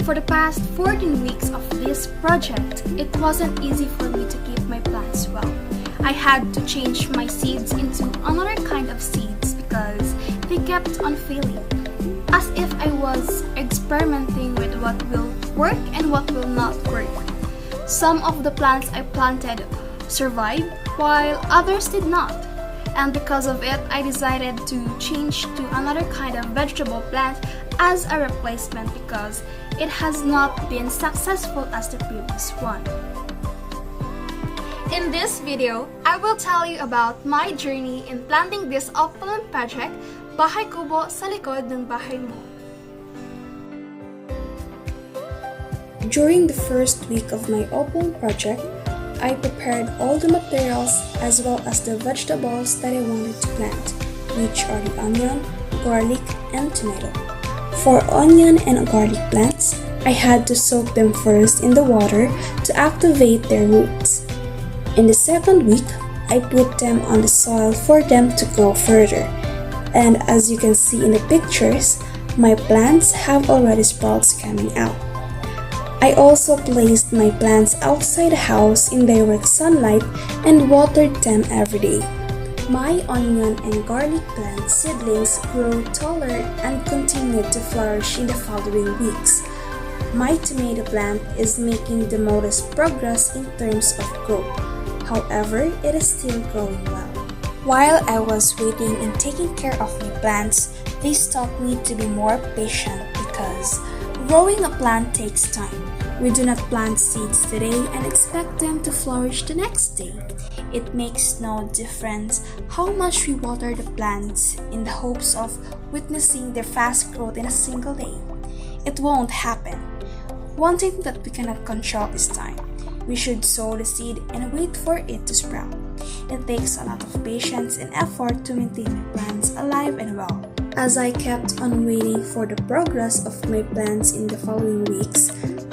For the past 14 weeks of this project, it wasn't easy for me to keep my plants well. I had to change my seeds into another kind of seeds because they kept on failing, as if I was experimenting with what will work and what will not work. Some of the plants I planted survived, while others did not. And because of it, I decided to change to another kind of vegetable plant as a replacement because it has not been successful as the previous one. In this video, I will tell you about my journey in planting this OPLAN project, Bahay-Kubo sa likod ng bahay mo. During the first week of my OPLAN project, I prepared all the materials as well as the vegetables that I wanted to plant, which are the onion, garlic, and tomato. For onion and garlic plants, I had to soak them first in the water to activate their roots. In the second week, I put them on the soil for them to grow further. And as you can see in the pictures, my plants have already sprouts coming out. I also placed my plants outside the house in direct sunlight and watered them every day. My onion and garlic plant seedlings grew taller and continued to flourish in the following weeks. My tomato plant is making the modest progress in terms of growth. However, it is still growing well. While I was waiting and taking care of my plants, this taught me to be more patient because growing a plant takes time. We do not plant seeds today and expect them to flourish the next day. It makes no difference how much we water the plants in the hopes of witnessing their fast growth in a single day. It won't happen. One thing that we cannot control is time. We should sow the seed and wait for it to sprout. It takes a lot of patience and effort to maintain my plants alive and well. As I kept on waiting for the progress of my plants in the following weeks,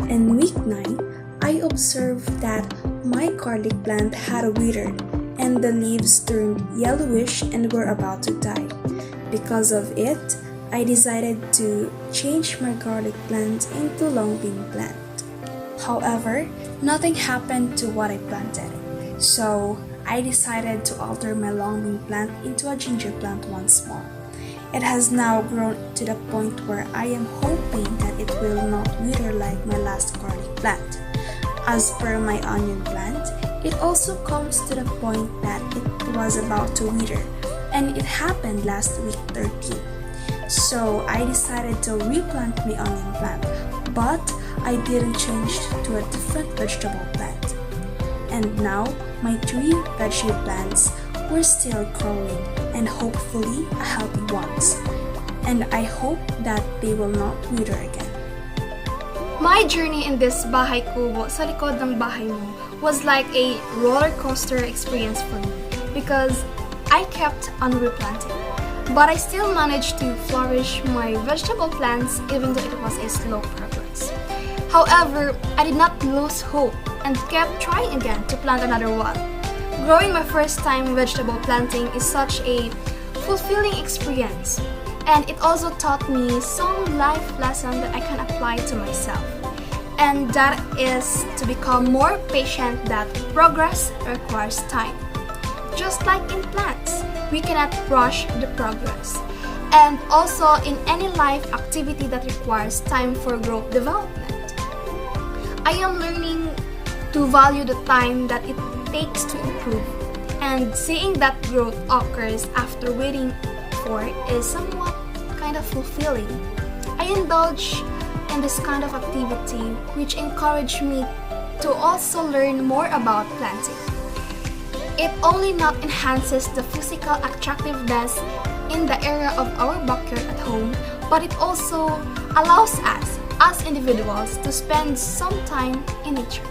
in week 9, I observed that my garlic plant had withered and the leaves turned yellowish and were about to die. Because of it, I decided to change my garlic plant into long bean plant. However, nothing happened to what I planted, so I decided to alter my long bean plant into a ginger plant once more. It has now grown to the point where I am hoping that it will not wither like my last garlic plant. As per my onion plant, it also comes to the point that it was about to wither, and it happened last week 13. So I decided to replant my onion plant, but I didn't change to a different vegetable plant. And now my 3 veggie plants were still growing and hopefully a healthy ones. And I hope that they will not wither again. My journey in this Bahay-Kubo sa likod ng bahay mo was like a roller coaster experience for me because I kept on replanting. But I still managed to flourish my vegetable plants even though it was a slow progress. However, I did not lose hope and kept trying again to plant another one. Growing my first time vegetable planting is such a fulfilling experience, and it also taught me some life lesson that I can apply to myself. And that is to become more patient that progress requires time. Just like in plants, we cannot rush the progress. And also in any life activity that requires time for growth development. I am learning to value the time that it takes to improve, and seeing that growth occurs after waiting for it is somewhat kind of fulfilling. I indulge in this kind of activity which encouraged me to also learn more about planting. It only not enhances the physical attractiveness in the area of our backyard at home, but it also allows us as individuals to spend some time in nature.